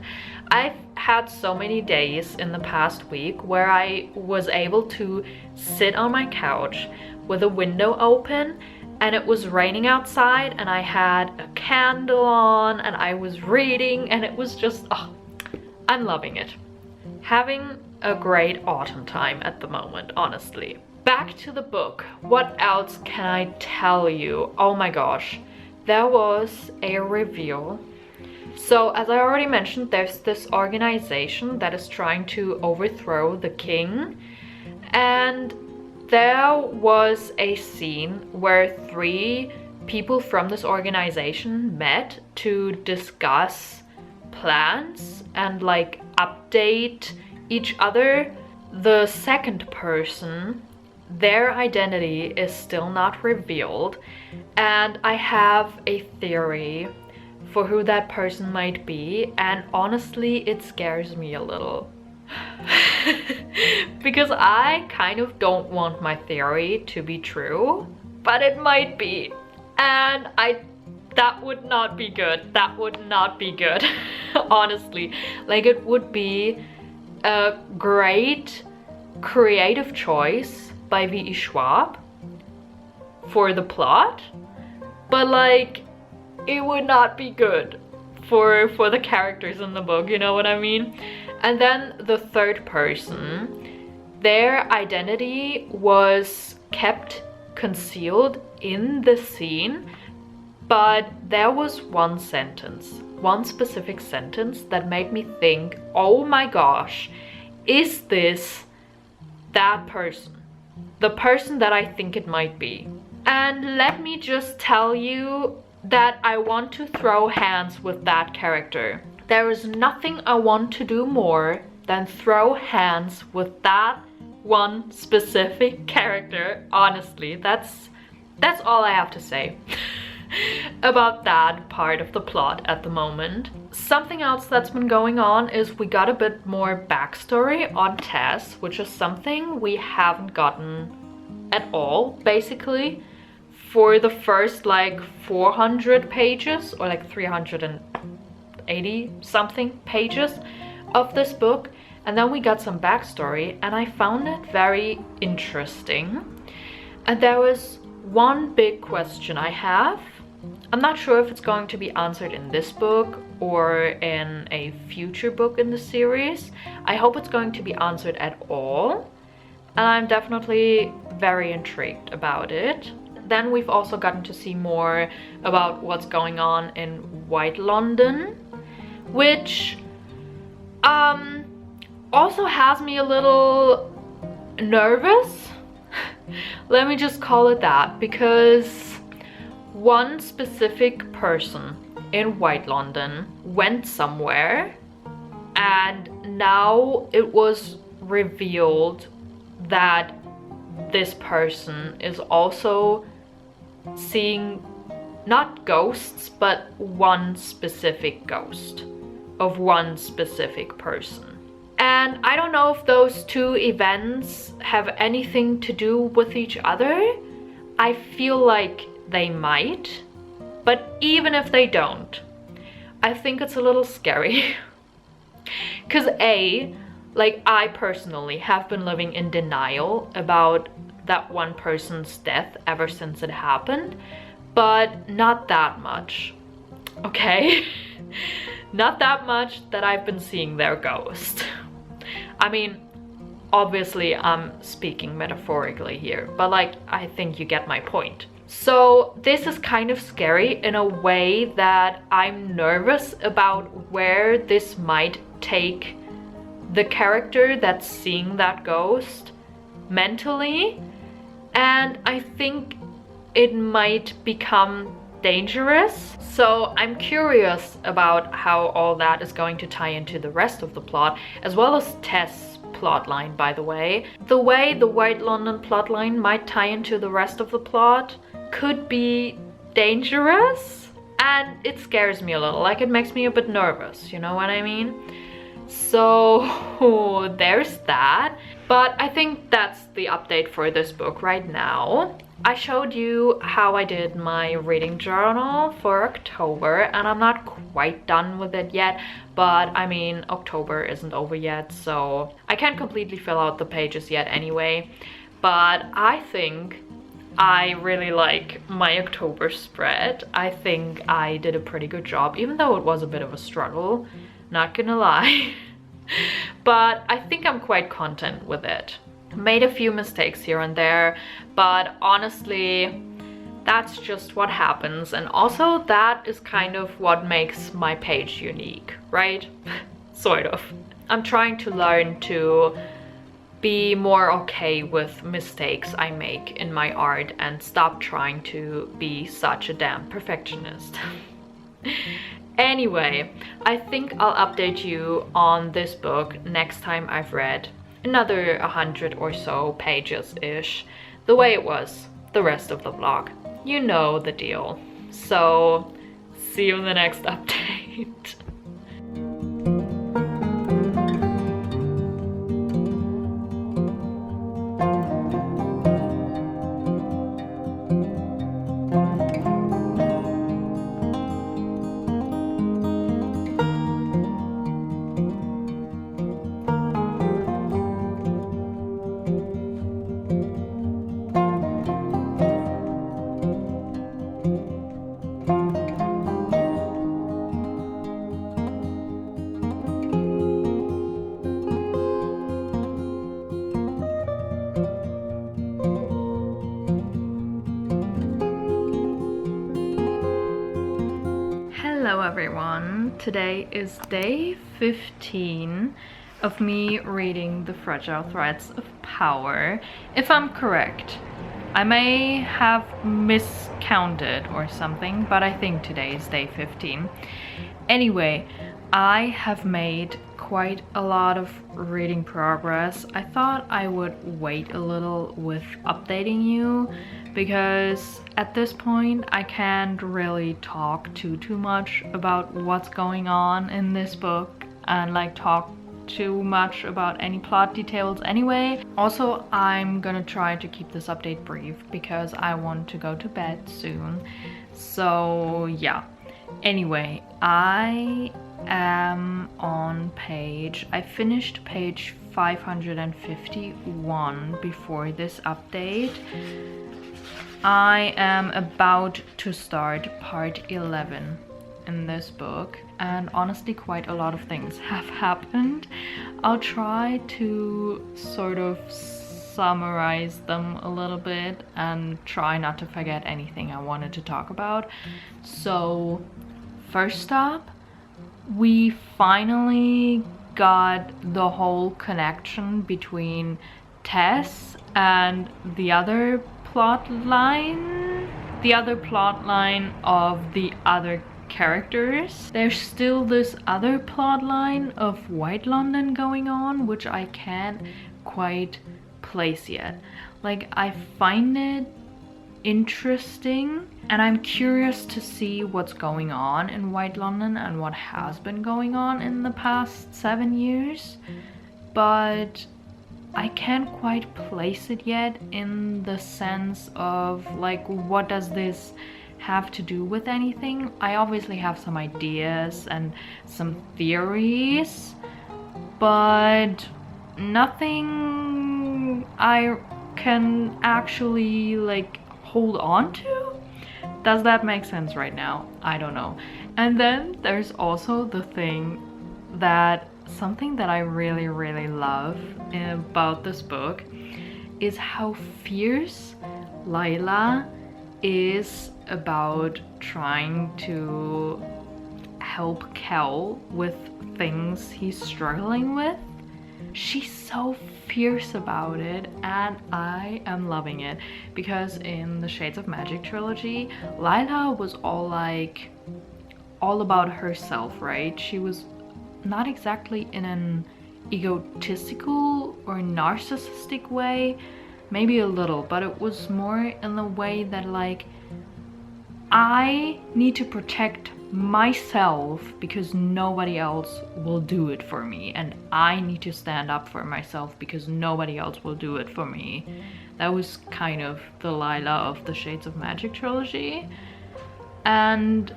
I've had so many days in the past week where I was able to sit on my couch with a window open, and it was raining outside, and I had a candle on and I was reading, and it was just, oh, I'm loving it. Having a great autumn time at the moment, honestly. Back to the book. What else can I tell you? Oh my gosh, there was a reveal. So as I already mentioned, there's this organization that is trying to overthrow the king, and there was a scene where 3 people from this organization met to discuss plans and like update each other. The second person, their identity is still not revealed, and I have a theory for who that person might be, and honestly it scares me a little. Because I kind of don't want my theory to be true, but it might be, and that would not be good. That would not be good. Honestly, like, it would be a great creative choice by Byyee for the plot, but like it would not be good for the characters in the book, you know what I mean? And then the third person, their identity was kept concealed in the scene, but there was one specific sentence that made me think, oh my gosh, is this that person? The person that I think it might be. And let me just tell you that I want to throw hands with that character. There is nothing I want to do more than throw hands with that one specific character. Honestly, that's all I have to say about that part of the plot at the moment. Something else that's been going on is we got a bit more backstory on Tess, which is something we haven't gotten at all, basically, for the first like 400 pages or like 380 something pages of this book. And then we got some backstory, and I found it very interesting. And there was one big question I have. I'm not sure if it's going to be answered in this book or in a future book in the series. I hope it's going to be answered at all, and I'm definitely very intrigued about it. Then we've also gotten to see more about what's going on in White London, which also has me a little nervous. Let me just call it that, because one specific person in White London went somewhere, and now it was revealed that this person is also seeing not ghosts, but one specific ghost of one specific person. And I don't know if those two events have anything to do with each other. I feel like they might, but even if they don't, I think it's a little scary. Because like, I personally have been living in denial about that one person's death ever since it happened, but not that much, okay? Not that much that I've been seeing their ghost. I mean, obviously I'm speaking metaphorically here, but like, I think you get my point. So this is kind of scary in a way that I'm nervous about where this might take the character that's seeing that ghost mentally, and I think it might become dangerous. So I'm curious about how all that is going to tie into the rest of the plot, as well as Tess' plotline, by the way. The way the White London plotline might tie into the rest of the plot could be dangerous, and it scares me a little. Like, it makes me a bit nervous, you know what I mean? So there's that. But I think that's the update for this book right now. I showed you how I did my reading journal for October, and I'm not quite done with it yet, but I mean, October isn't over yet, so I can't completely fill out the pages yet anyway. But I think I really like my October spread. I think I did a pretty good job, even though it was a bit of a struggle, not gonna lie. But I think I'm quite content with it. Made a few mistakes here and there, but honestly, that's just what happens. And also, that is kind of what makes my page unique, right? Sort of. I'm trying to learn to be more okay with mistakes I make in my art and stop trying to be such a damn perfectionist. Anyway, I think I'll update you on this book next time I've read another 100 or so pages-ish, the way it was the rest of the vlog. You know the deal. So, see you in the next update. Hello everyone, today is day 15 of me reading The Fragile Threads of Power, if I'm correct. I may have miscounted or something, but I think today is day 15. Anyway, I have made quite a lot of reading progress. I thought I would wait a little with updating you, because at this point I can't really talk too much about what's going on in this book and like talk too much about any plot details anyway. Also, I'm gonna try to keep this update brief because I want to go to bed soon. So yeah, anyway, I am on I finished page 551 before this update. I am about to start part 11 in this book, and honestly quite a lot of things have happened. I'll try to sort of summarize them a little bit and try not to forget anything I wanted to talk about. So first up, we finally got the whole connection between Tess and the other plot line of the other characters. There's still this other plot line of White London going on, which I can't quite place yet. Like, I find it interesting and I'm curious to see what's going on in White London and what has been going on in the past 7 years, but I can't quite place it yet in the sense of like, what does this have to do with anything? I obviously have some ideas and some theories, but nothing I can actually like hold on to. Does that make sense right now? I don't know. And then there's also the thing that something that I really love about this book is how fierce Lila is about trying to help Kel with things he's struggling with. She's so fierce about it and I am loving it, because in the Shades of Magic trilogy, Lila was all about herself, right? She was not exactly in an egotistical or narcissistic way, maybe a little, but it was more in the way that like, I need to protect myself because nobody else will do it for me, and I need to stand up for myself because nobody else will do it for me. That was kind of the Lila of the Shades of Magic trilogy, and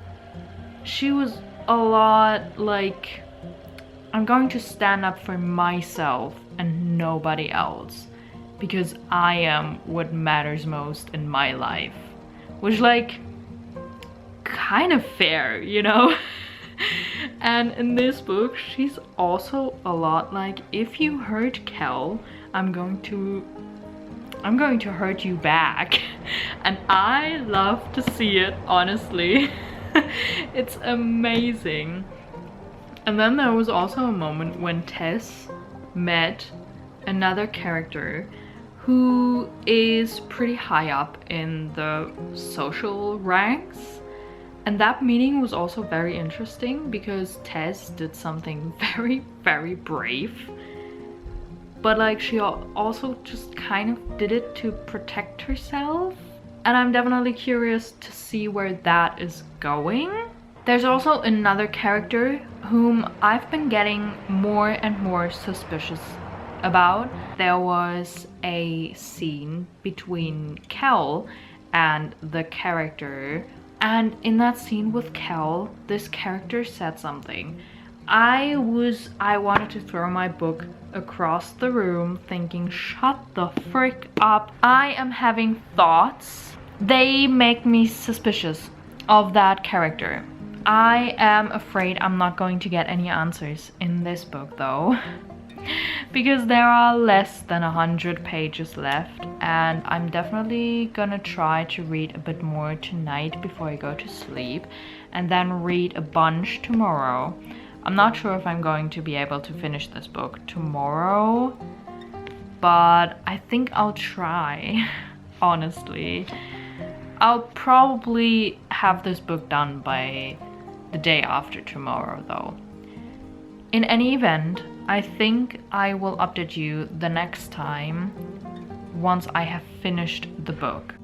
she was a lot like, I'm going to stand up for myself and nobody else because I am what matters most in my life, which like kind of fair, you know? And in this book she's also a lot like, if you hurt Kel, I'm going to hurt you back. And I love to see it, honestly. It's amazing. And then there was also a moment when Tess met another character who is pretty high up in the social ranks. And that meeting was also very interesting because Tess did something very brave. But like, she also just kind of did it to protect herself. And I'm definitely curious to see where that is going. There's also another character whom I've been getting more and more suspicious about. There was a scene between Kel and the character, and in that scene with Kel, this character said something. I wanted to throw my book across the room thinking, shut the frick up. I am having thoughts. They make me suspicious of that character. I am afraid I'm not going to get any answers in this book though, because there are less than 100 pages left, and I'm definitely gonna try to read a bit more tonight before I go to sleep, and then read a bunch tomorrow. I'm not sure if I'm going to be able to finish this book tomorrow, but I think I'll try, honestly. I'll probably have this book done by the day after tomorrow though. In any event, I think I will update you the next time once I have finished the book.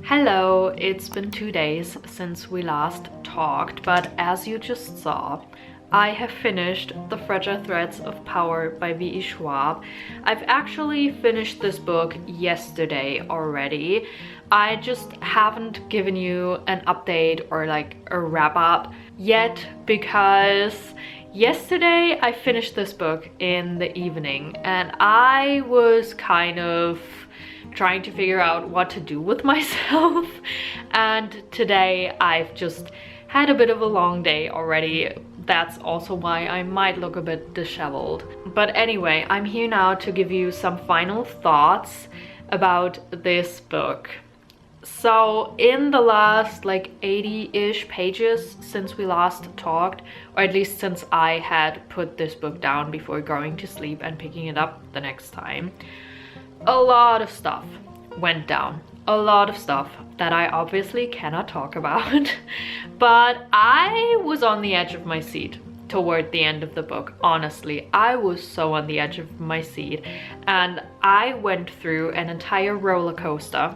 Hello, it's been 2 days since we last talked, but as you just saw, I have finished The Fragile Threads of Power by V.E. Schwab. I've actually finished this book yesterday already. I just haven't given you an update or like a wrap up yet because yesterday I finished this book in the evening and I was kind of trying to figure out what to do with myself, and today I've just had a bit of a long day already. That's also why I might look a bit disheveled. But anyway, I'm here now to give you some final thoughts about this book. So in the last like 80-ish pages since we last talked, or at least since I had put this book down before going to sleep and picking it up the next time, a lot of stuff went down. A lot of stuff that I obviously cannot talk about. But I was on the edge of my seat toward the end of the book. Honestly, I was so on the edge of my seat. And I went through an entire roller coaster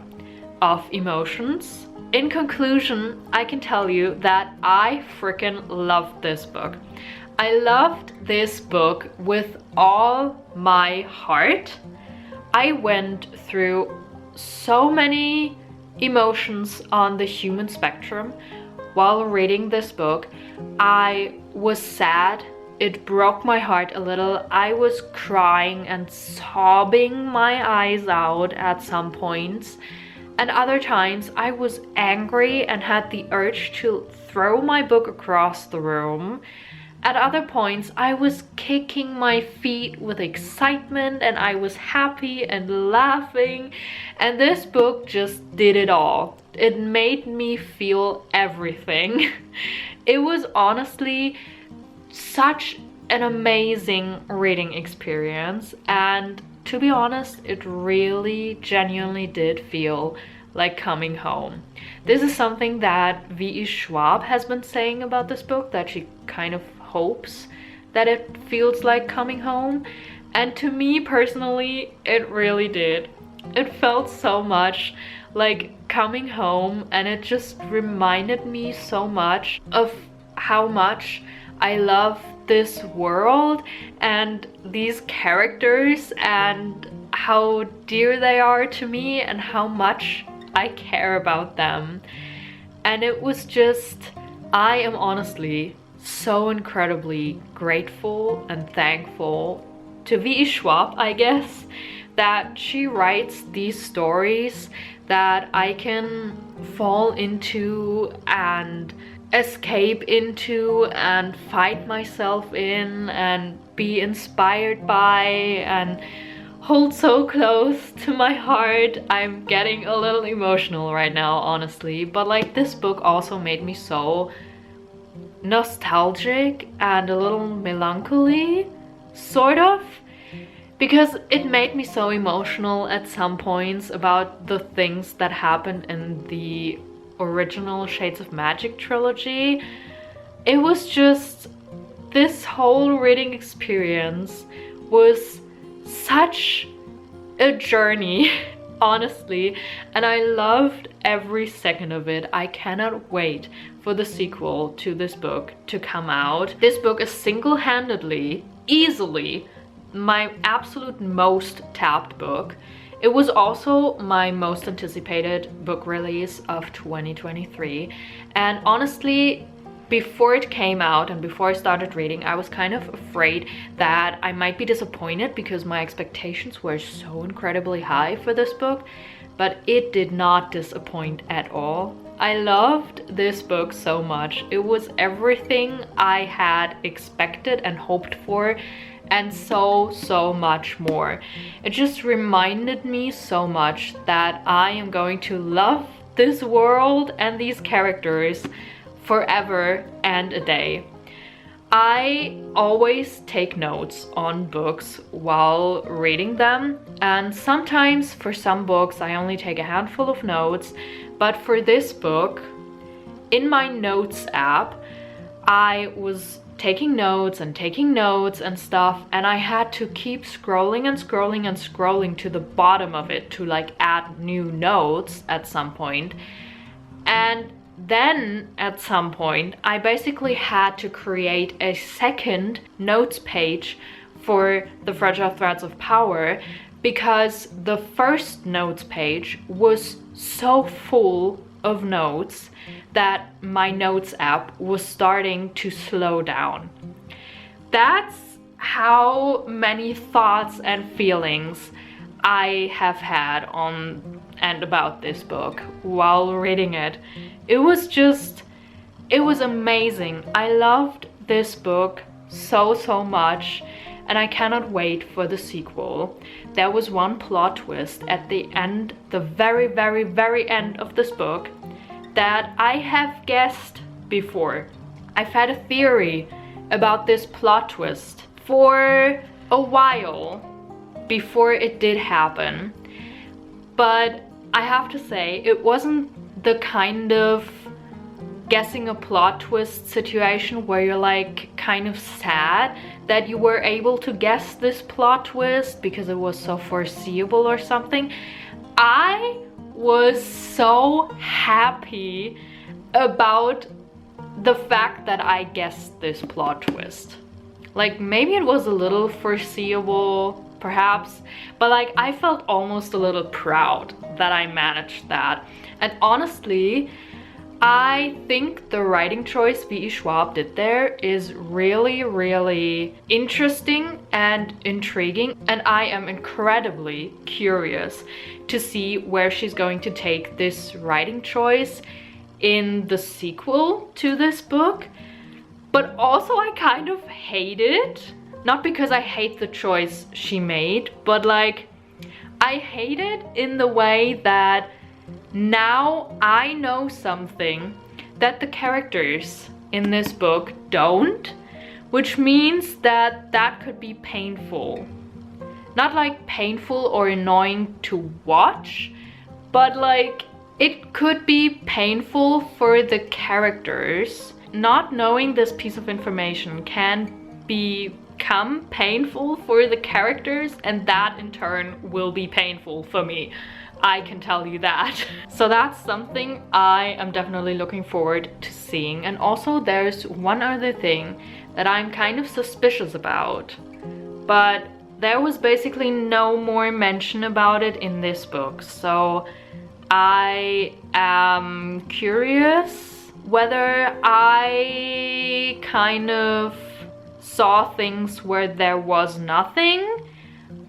of emotions. In conclusion, I can tell you that I freaking loved this book. I loved this book with all my heart. I went through so many emotions on the human spectrum while reading this book. I was sad. It broke my heart a little. I was crying and sobbing my eyes out at some points. And other times I was angry and had the urge to throw my book across the room. At other points, I was kicking my feet with excitement and I was happy and laughing. And this book just did it all. It made me feel everything. It was honestly such an amazing reading experience. And to be honest, it really genuinely did feel like coming home. This is something that V.E. Schwab has been saying about this book, that she kind of hopes that it feels like coming home, and to me personally it really did. It felt so much like coming home, and it just reminded me so much of how much I love this world and these characters and how dear they are to me and how much I care about them. And it was just, I am honestly so incredibly grateful and thankful to V.E. Schwab, I guess, that she writes these stories that I can fall into and escape into and fight myself in and be inspired by and hold so close to my heart. I'm getting a little emotional right now, honestly, but like this book also made me so nostalgic and a little melancholy, sort of, because it made me so emotional at some points about the things that happened in the original Shades of Magic trilogy. It was just, this whole reading experience was such a journey honestly, and I loved every second of it. I cannot wait for the sequel to this book to come out. This book is single-handedly, easily, my absolute most tapped book. It was also my most anticipated book release of 2023, and honestly, before it came out and before I started reading, I was kind of afraid that I might be disappointed because my expectations were so incredibly high for this book, but it did not disappoint at all. I loved this book so much. It was everything I had expected and hoped for, and so much more. It just reminded me so much that I am going to love this world and these characters forever and a day. I always take notes on books while reading them, and sometimes for some books I only take a handful of notes, but for this book, in my notes app, I was taking notes and stuff, and I had to keep scrolling and scrolling and scrolling to the bottom of it to like add new notes at some point. And then at some point I basically had to create a second notes page for the Fragile Threads of Power because the first notes page was so full of notes that my notes app was starting to slow down. That's how many thoughts and feelings I have had on and about this book while reading it. It was amazing. I loved this book so much, and I cannot wait for the sequel. There was one plot twist at the end, the very end of this book, that I have guessed before. I've had a theory about this plot twist for a while before it did happen, but I have to say it wasn't the kind of guessing a plot twist situation where you're like kind of sad that you were able to guess this plot twist because it was so foreseeable or something. I was so happy about the fact that I guessed this plot twist. Like, maybe it was a little foreseeable, perhaps, but like I felt almost a little proud that I managed that. And honestly, I think the writing choice V.E. Schwab did there is really interesting and intriguing, and I am incredibly curious to see where she's going to take this writing choice in the sequel to this book. But also I kind of hate it, not because I hate the choice she made, but like I hate it in the way that now I know something that the characters in this book don't, which means that that could be painful. Not like painful or annoying to watch, but like it could be painful for the characters. Not knowing this piece of information can become painful for the characters, and that in turn will be painful for me. I can tell you that. So that's something I am definitely looking forward to seeing. And also there's one other thing that I'm kind of suspicious about, but there was basically no more mention about it in this book. So I am curious whether I kind of saw things where there was nothing,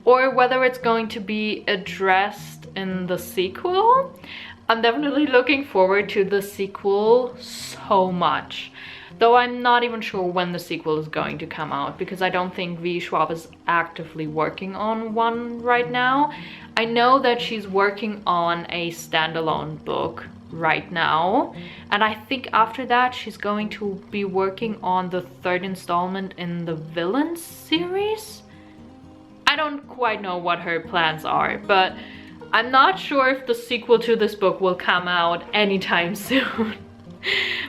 or whether it's going to be addressed in the sequel. I'm definitely looking forward to the sequel so much, though I'm not even sure when the sequel is going to come out, because I don't think V. Schwab is actively working on one right now. I know that she's working on a standalone book right now, and I think after that she's going to be working on the third installment in the Villains series. I don't quite know what her plans are, but I'm not sure if the sequel to this book will come out anytime soon.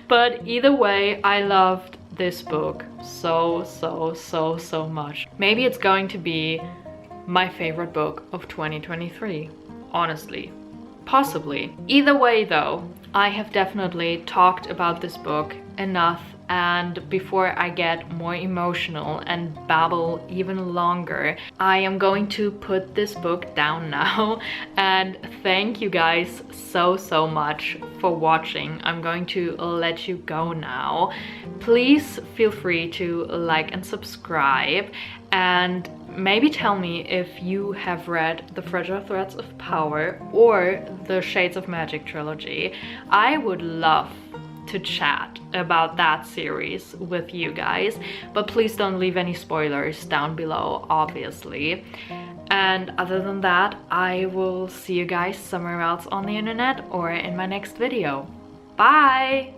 But either way, I loved this book so much. Maybe it's going to be my favorite book of 2023. honestly. Possibly. Either way though, I have definitely talked about this book enough, and before I get more emotional and babble even longer, I am going to put this book down now. And thank you guys so much for watching. I'm going to let you go now. Please feel free to like and subscribe, and maybe tell me if you have read the Fragile Threads of Power or the Shades of Magic trilogy. I would love to chat about that series with you guys, but please don't leave any spoilers down below, obviously. And other than that, I will see you guys somewhere else on the internet or in my next video. Bye!